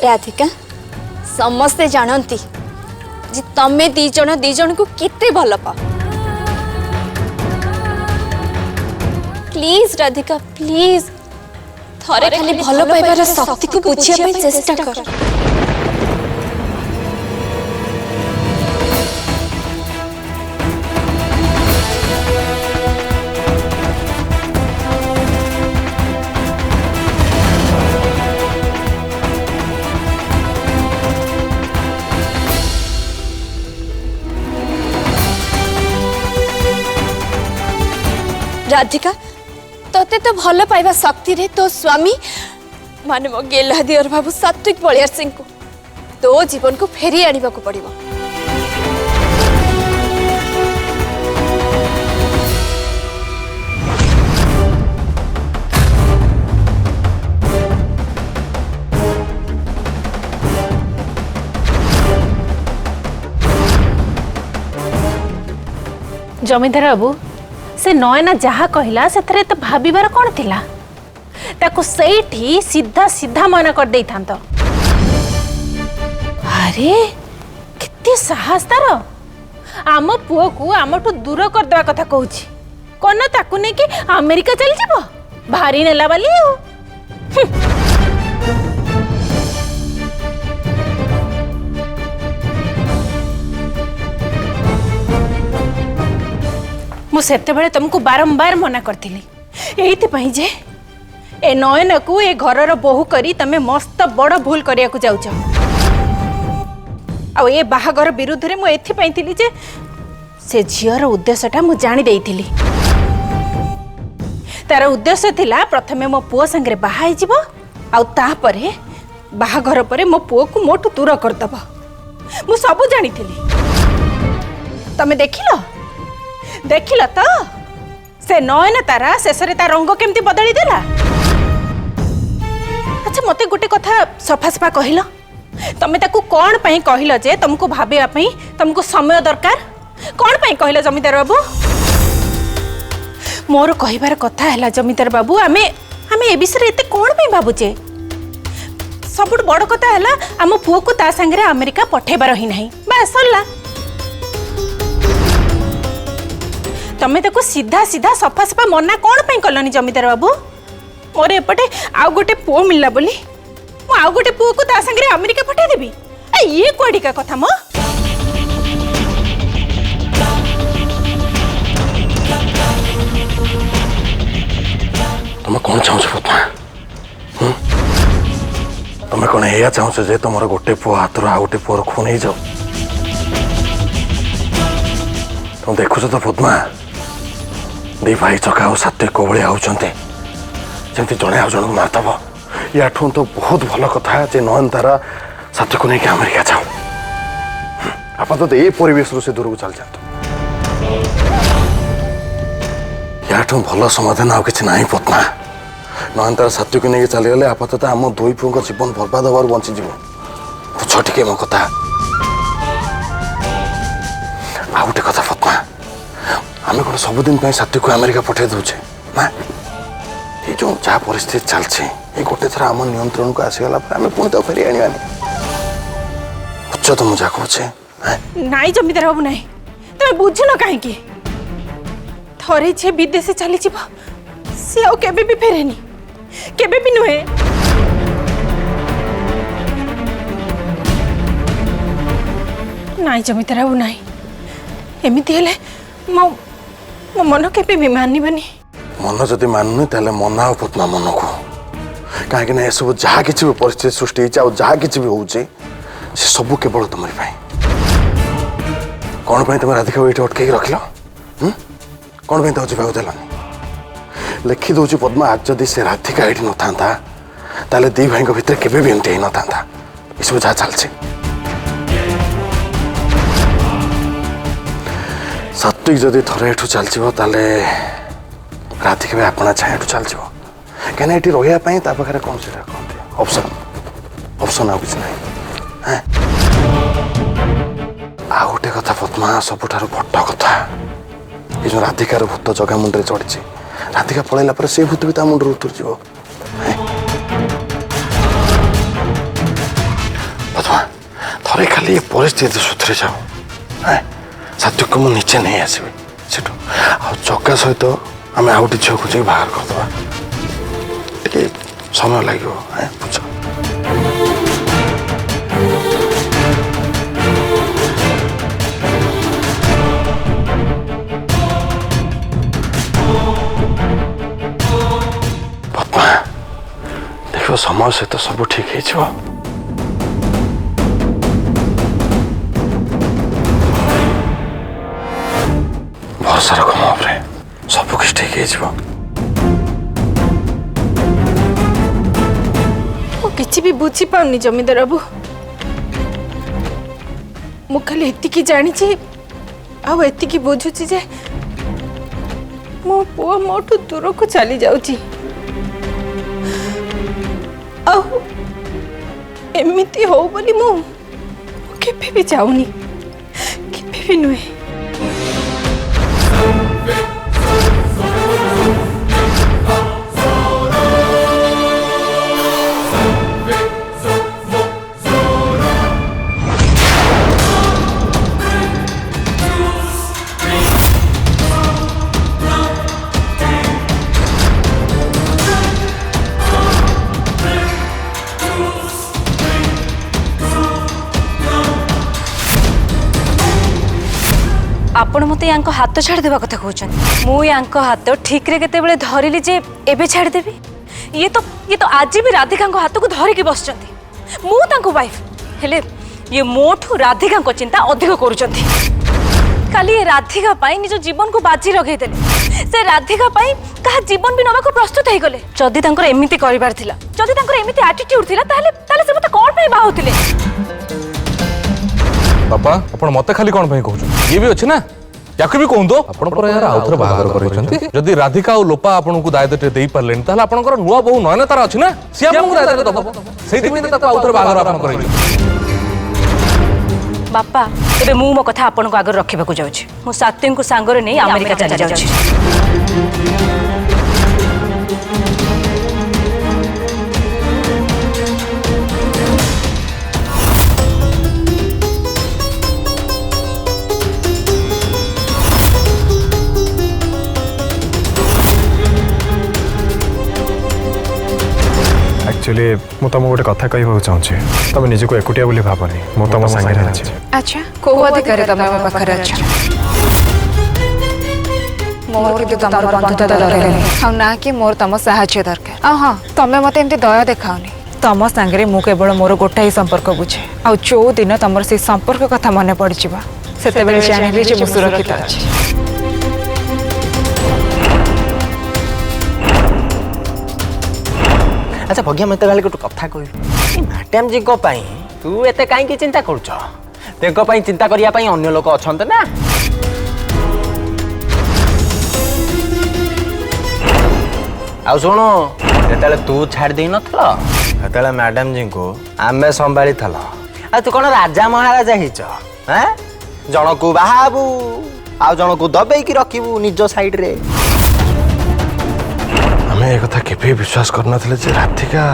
राधिका समस्ते जानती जे तमे दी जन को किते भल पा। प्लीज राधिका प्लीज थरे खाली भल पाइबार शक्ति को बुझिया चेष्टा कर। राधिका तोते तो भल पाइबा शक्ति रे तो स्वामी माने मो गेलादी और बाबू सात्विक बलियार सिंह को तो जीवन को फेरी आनिबा को पड़िबो। जमीदार बाबू से नयना जहा कहला से तो भाबिबार कौन थिला ताको सेठी सीधा सीधा मना कर दे था। अरे कितने साहस तार आम पुओ को आमठू दूर कर देवा कथा कहूची कौन ताकू नहीं कि अमेरिका चली जीवो भारी नेला वाली मुझे तुमको बारंबार मना करती एइथिपाई जे ए नयन को ए घरर बोहू करी तमे मस्त बड़ भूल करिया को जाउछ। आ ए बाहागर विरुद्ध रे मु एथिपाई थिली जे से झियर उद्देश्यटा मु जानि देइथिली। तार उद्देश्य थिला प्रथमे मो पुओ संगे बाहा जीवो आ तापरे बाहागर परे मो पुओ को मोटू दूर कर दबो मु सब जानि थिली। तमे देखिल तो से नयन तारा शेषे तार रंग केमती बदली देला। अच्छा मते गोटे कथा सफा सफा कहल तमे ताकू कौन पई कहल जे तुमको भाबिया पई तुमको समय दरकार कौन पई कहल जमीदार बाबू। मोर कहिबार कथा हैला जमीदार बाबू आमे ए विषय एते कौन पई भाबुचे सबुठ बड़ कथा हैला आम पुओ को ता संगे अमेरिका पठेबार ही नहीं बस सरला। तमे ताको सीधा सीधा सफा सफा मना कौन पई कलनी जमीदार बाबू। मोर एपटे आउ गोटे पुओ मिलला बोली मु आउ गोटे पुओ को ता संगे अमेरिका पठे देबी ए ये कोडिका कथा मो। तुम कौन चाहछ पद्मा तुम कौन या चाहछ जे तुम गोटे पुओ हाथ आउ गोटे पुओर खून नहीं जाओ। तुम देखुच तो पद्मा दी भाई चका और सात्विक कोभली आउचंते जमती जड़े आउ जन को मारदब या तो बहुत भल कथा जे नयन तारा सात्विक को लेकिन अमेरिका जाओ आपातत ये परिवेश से दूर को चल जातु या भल समाधान आ कि ना पद्मा। नयन तारा सात्विक को लेकिन चलीगले आपातत आम दुई पुओं जीवन बर्बाद हबार बंचीज बुझ टे मो कथा। आ गोटे कथा पद्मा आम कौन सबुदिन सात्विक को अमेरिका पठे दौचे ना ये जो जहाँ परिस्थिति चलती ये गोटे थर आम नियंत्रण को आसीगला आम पुणी तो फेरी आनी बुझ तो मुझे कहे नाई जमीदार बाबू नाई तुम बुझुन कहीं थरे झे विदेश चली सी आउ केबे भी फेरेनी केबे भी नुहे। नाई जमीदार बाबू नाई एमती हेले मो मन केबे भी मानिबानी। मन जदि मानुनी ताले मनाओ पद्मा मन को कहीं ये सब जहाँ कि परिस्थिति सृष्टि जहाँ कि होचे से सब केवल तुम कौन पर तुम राधिका ये अटकई रखिल कौन पर तक जावाक देलनि लिखि दौर पद्मा आज जदि से राधिका ये न था ताले दी भाई भितर केवे भी एमती न था ये सब जहाँ चलছে सात्विक जदि थरे एठू चलचिबो ताले राधिका भी अपना छाया एठू चलचिबो कहीं ये रही पाखे कौन से कहते ऑप्शन ऑप्शन आ कि ना आ गोटे कथा पद्मा सबुठ बड़ कथा ये जो राधिकार भूत जगह मुंडे चढ़ी राधिका पलैला पर से भूत भी ता मुंडर उतर थरे खाली ये परिस्थिति सुधरी जाओ सात्विक को मुझे नहीं आसबि सेठू आ जग्गा सहित आम आउ गोटे झील खोज बाहर करदे टे समय लगे बुझ पद्मा देख समय सहित सब ठीक है भरोसा रख मो उपरे सब कुछ ठीक है किसी भी बुझी पाऊनी जमीदार बाबू मु खाली एतिकी जानी आउ एतिकी बुझुची जे मो पुआ मोठू दूर को चली जाउची आउ एमिति हो बोली मु केबे भी जाऊनी केबे भी नुहे आपण मत या हाथ छाड़देवा कथा कहते मु या हाथ ठीक रे केते बेले धरिली जे एबे छाड़देवी ये तो आज भी राधिका हाथ को धरिकी बस मु वाइफ हेले ये मोठू राधिका चिंता अधिक करुँच खाली ये राधिका पाई निज जीवन को बाजी लगे से राधिका पाई कहा जीवन भी नवा प्रस्तुत हो गले जदि एमती कर जदि एमती आटिट्यूड थिला ताले से मते कोन पे बाहुतिले बापा आपण मते खाली कोन पे कहू ये भी अछि ना याकु भी कहू दो आपण पर यार आउथर बाहागर करैछंती जदि राधिका और लोपा आपण को दायित्व देई परलेन ताले आपनकर नुवा बहु नयन तार अछि ना से आपण को दायित्व दबो सेति में ताको आउथर बाहागर आपण करैछ बापा एबे मु मो कथा आपण को आगर रखिबा को जाउछि मु सात्यन को सांगरे नै अमेरिका चली जाउछि एक्चुअली मु तुम गोटे कथा कहूँ चाहूँगी तुम निजक एकुटिया बोली भावनी मु तुम सागे अच्छी अच्छा को अधिकार तुम मो पाखरे अच्छा मोर कि तुम बंधुता दरकार आ ना कि मोर तुम साहाय्य दरकार आ हाँ तुम मत एमती दया देखाओनी तुम सांगे मु केवल मोर गोटाई संपर्क बुझे आ जो दिन तुम से संपर्क कथा मन पड़ से जानी जे मु सुरक्षित अच्छी अच्छा भगिया मत गाले गोटे कथा कह मैडम जी तू एत कहीं चिंता करुच ते चिंता करने अन्य लोक अच्छा ना आ शुण जो तू छाड़ दे नत मैडम जी को आमे संभाली आ तू कौन राजा महाराजा हिच जन को बाहाबू आ जन को दबेकी रखू निज साइड रे आमे एक कथा केबे विश्वास करना जे राधिका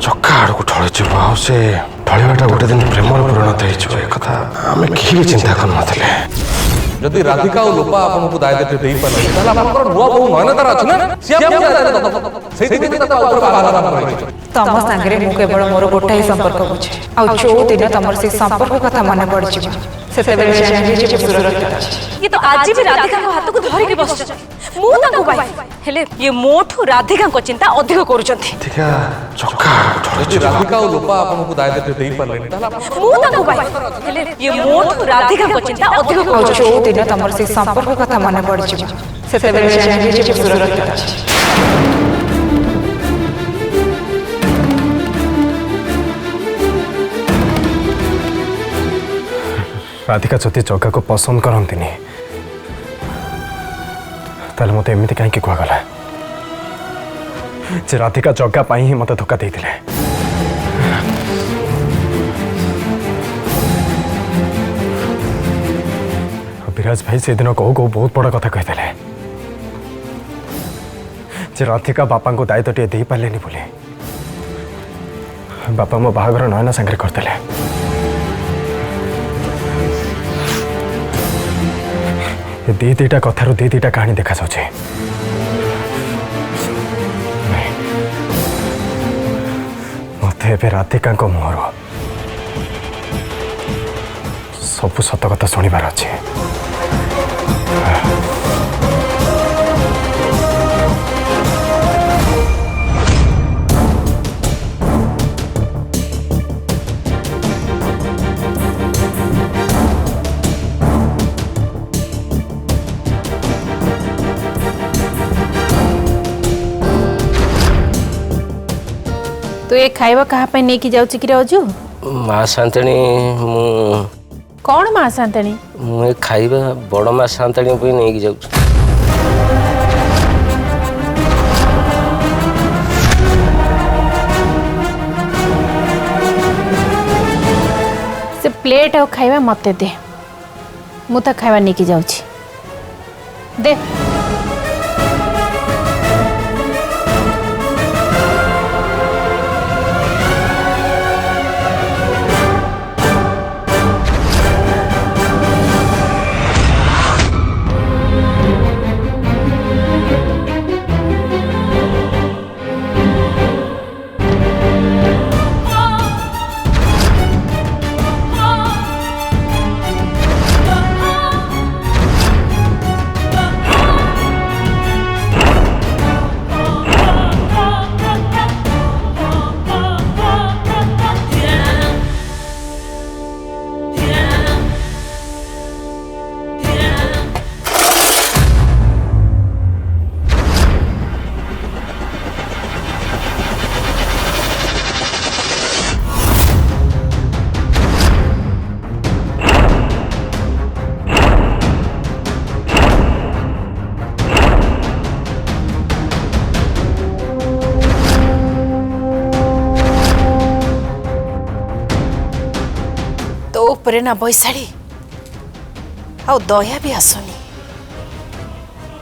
चक्का आड़क ढल से ढलवाटा गोटे दिन प्रेम परिणत हो कथा आमे केही चिंता करना जदि राधिका और लोपा आपन को दायित्व देई परले ताला आपनकर नुवा बहु नयन तार अछि ना से आपन को दायित्व दबो सेति में ताको ऊपर बाहागर करैछ तुम सांगे मु केवल मोर गोटाई संपर्क बुझे आ जो दिन तुम से संपर्क कथा मन पड़ से जानी जे सुरक्षित अच्छी ये तो आज भी राधिका हाथ को धरिकी बस मु वाइफ हेले ये मोठू राधिका चिंता अधिक करुँच राधिका चक्का आड़क ढल राधिका और लोपा आपन को दायित्व देई परले ताला मु वाइफ हेले ये मोठू राधिका चिंता अधिक आ जो दिन तुम से संपर्क कथा मन पड़ से जानी जे सुरक्षित अच्छी राधिका जदि जगह को पसंद करती ताले मत एमती कहीं कहगला जे राधिका जगह पाई ही मत धोखा देते विराज भाई से दिन कहू कहू बहुत बड़ा कथा कहीदेले जे राधिका बापा को दायित्व टे दे पारे बोले बापा मो बाहागर नयना सांगे करते ये दी दीटा कथार दी दीटा कहानी देखा जाऊे मत ए राधिका मुहर सब सत कथा शुणवार अच्छे। तू ये खाइबा कहा पे नेकी जाउची कि राजू? माँ शांतणी कौन माँ शांतणी? मुझे खाइबा बड़ माँ शांतणी पे नहीं जाऊँ। से प्लेट और खाइबा मते दे, मु तो खाइबा नेकी जाउची दे। उपरे ना बैशाड़ी आ दया भी आसनी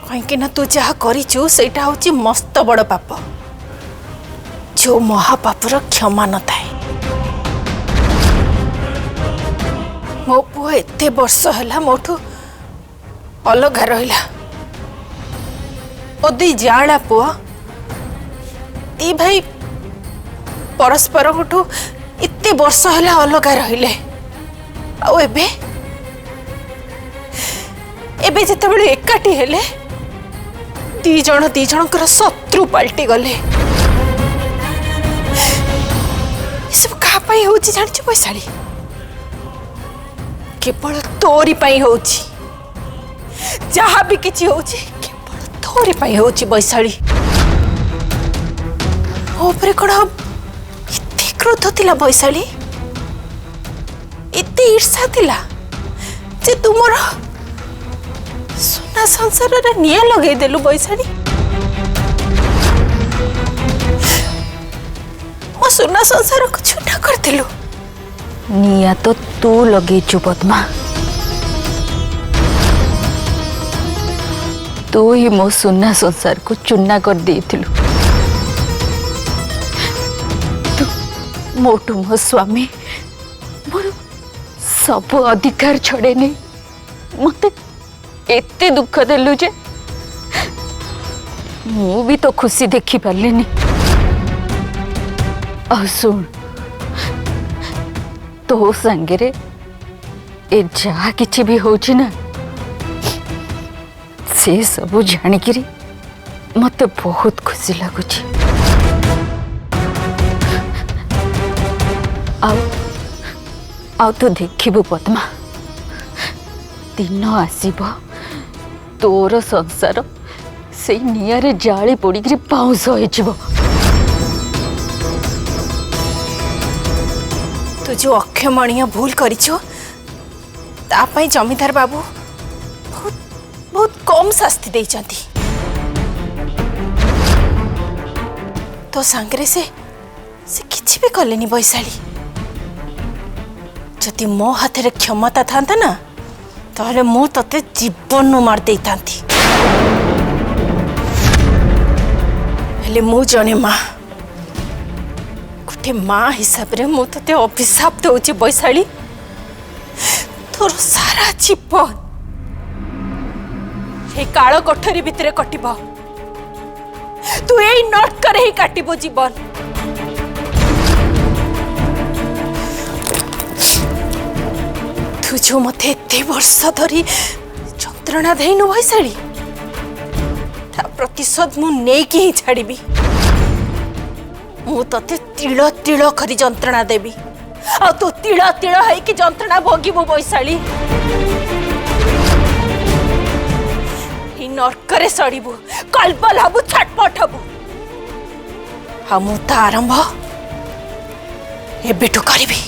कहीं तू जहा करिचु सेटा होची मस्त बड़ पाप जो महापापर क्षमा न थाए। मो पुआ एते वर्ष है मोठू अलग रहा ओदी जाला पुआ दी भाई परस्पर एते वर्ष है अलग रहिले आउ एबे जितेबाला एकाठी हेले दी जनकर शत्रु पलटि गले। सब कहा होची जानिଛୁ बैशाली केवल तोरी पाई होची जहा भी किछि होची केवल तोरी पाई होची बैशाली। ओपरे कोन इते क्रोध थिला बैशाली इते ईर्षा थिला जे तुमर सुना संसार रे निया लगे देलु बैशाली। मो सुना संसार को चूना कर देलु। निया तो तू लगे छु पद्मा, तू ही मो सुना संसार को चूना कर देथिलु। तू मोटू मो स्वामी मोर सब अधिकार छड़े नहीं मते एते दुख देलु जे मु भी तो खुशी देखी पारलेनी। सुन तो संगे ए जहा किछि भी होछि ना से सब जानिकी मत बहुत खुशी लगुछि। आउ तो देखिबु पद्मा दिन आसीब तोर संसार से नियारे जाली पड़ी पाउस हो। तू जो अक्षमणीय भूल करिछो तापाई जमीदार बाबू बहुत बहुत कम शास्ति देइचंती। तो सांगरे से किछि भी कलेनी बैशाली। जदि मो हाथ रे क्षमता थांता ना ताहले मु तते जीवन नु मार देई थांती। हेले मु जने माँ गोटे माँ हिसाब रे मु तते अभिशाप दउची बैशाली। तोर सारा जीवन ए काळ कोठरी भितरे कटिब तू एई नरकरे ही काटिबो जीवन तू जो मते एते वर्ष धरी जंत्रणा देनु वैशाली ता प्रतिशोध मु नेकी ही छाड़बी मु तते तिल तिल करी जंत्रणा देबी आ तू तिल तिल है कि जंत्रणा भोगिबो वैशाली ही नरकरे सड़ीबू कलबल हबू छटपट हबू हाँ मु ता आरंभ एबेठू करिबी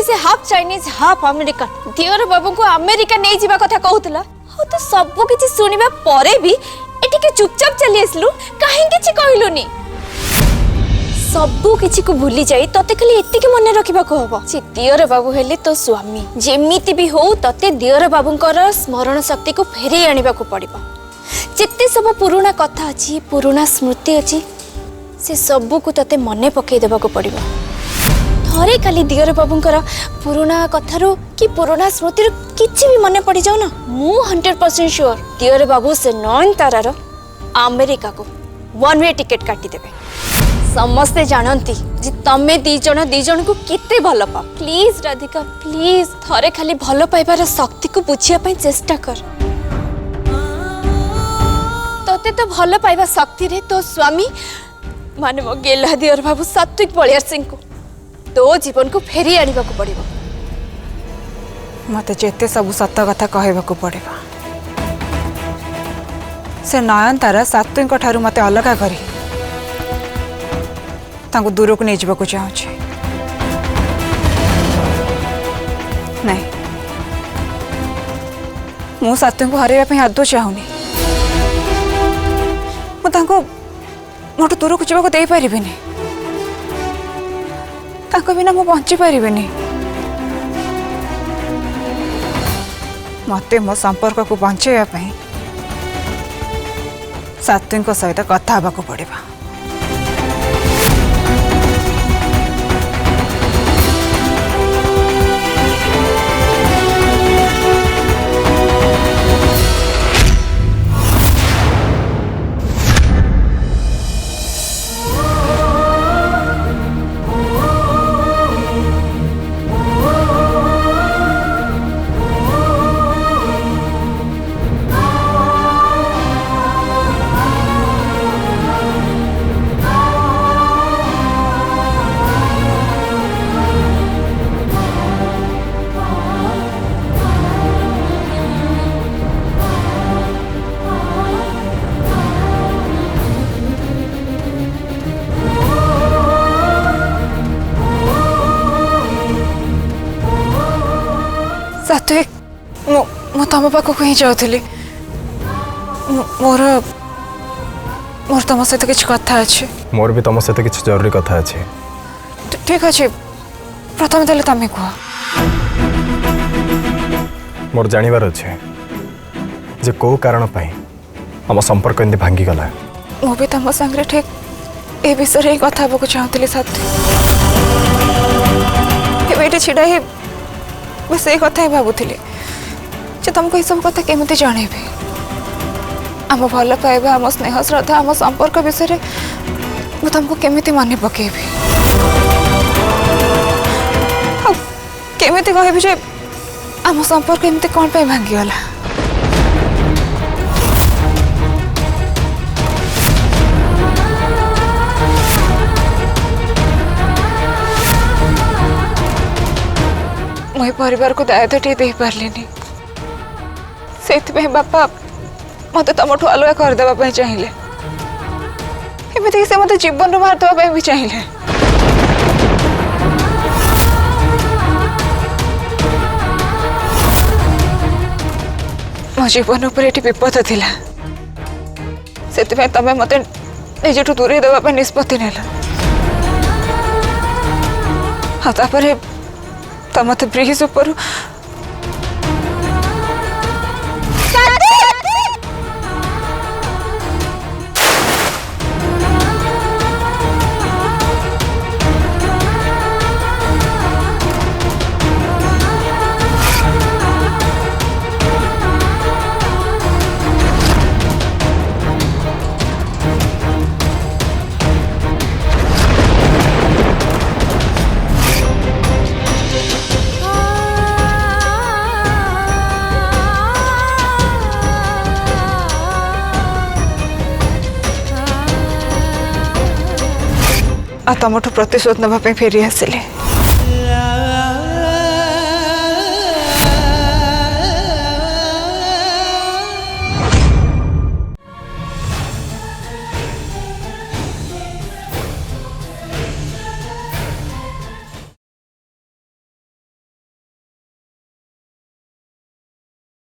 से हाफ चाइनीज हाफ अमेरिकन दियर बाबू को अमेरिका नहीं जीवा कथा कहूतला हो तो सब किछि सुनिबा परे भी एटी के चुपचाप चली आसलु काहे किछि कहलुनी सब किछि को भूली जाई तते खाली एति के मन रखिबा को हबो जे दियर बाबू हेले तो स्वामी जेमिति भी हो तते दियर बाबूंकर स्मरण शक्ति को फेरी आनिबा को पड़िबो जेते सब पुराना कथा अछि पुराना स्मृति अछि से सब को तते मने पकई देबा को पड़िबो थरे खाली दियर बाबूंकर पुराना कथारू कि पुराना स्मृति किछि भी मने पड़ी जाऊ ना मु 100% श्योर दियर बाबू से नयनतारार अमेरिका को वन वे टिकट काटी देबे समस्ते जानती जे तमे दी जन को केते भल पा प्लीज राधिका प्लीज थरे खाली भल पाइबार शक्ति को बुझिया पई चेष्टा कर तोते तो भल पाइबा शक्ति रे तो स्वामी माने मो गेला दियर बाबू सात्विक बलियार सिंह को तो जीवन को फेरी आनिबा को पड़िबो मते जेते सब सत कथा कहबा को पड़िबा से नयनतारा सात्विक ठारू मते अलगा करी तांको दूर को नहीं जाबा को चाहूची नहीं मु सात्विक को हरेबा पे आदो चाहूनी मु तांको मोट दूर को जाबा को देई परिबिनी ताको बिना मु बंची परिबिनी मते मो संपर्क को बंचेया पई सात्विक सहित कथा हबा को पड़िबा सात्विक मो तुम पाक ही जाऊली मोर मोर तुम सहित किसी कथा अच्छे मोर भी तुम सहित किसी जरूरी कथा अच्छे ठीक अच्छे प्रथम तेल तुम कह मोर जानवर अच्छे जे कौ कारण पाई आम संपर्क एमती भांगी गला मु भी तुम संगे ठीक ए विषय ही कथा हाँक चाहूली सात्विक ये छिड़ा ही बस ये कथा ही भावुली जे तुमको ये सब कथा केमती जनइबी आम भल पाइबा आम स्नेह श्रद्धा आम संपर्क विषय ମୁଁ ତମକୁ କେମିତି ମନେ ପକେଇବି ଆଉ କେମିତି କହିବି ଯେ ଆମ ସମ୍ପର୍କ ଏମିତି କ'ଣ ପାଇଁ ଭାଙ୍ଗିଗଲା। मुझे परिवार को दायित्व टे दे पार्लिनी से बापा मत तुमठू अलग करदेवाई चाहिए एमती से मत जीवन रू मारदेवाई भी चाहिए। मो जीवन उपर ये विपद थिला से तमें मत निजठू दूरे देवाई निष्पत्ति नेल तो मत ब्रिज ऊपर आ तुमठू प्रतिशोध नापी फेरी आसिले।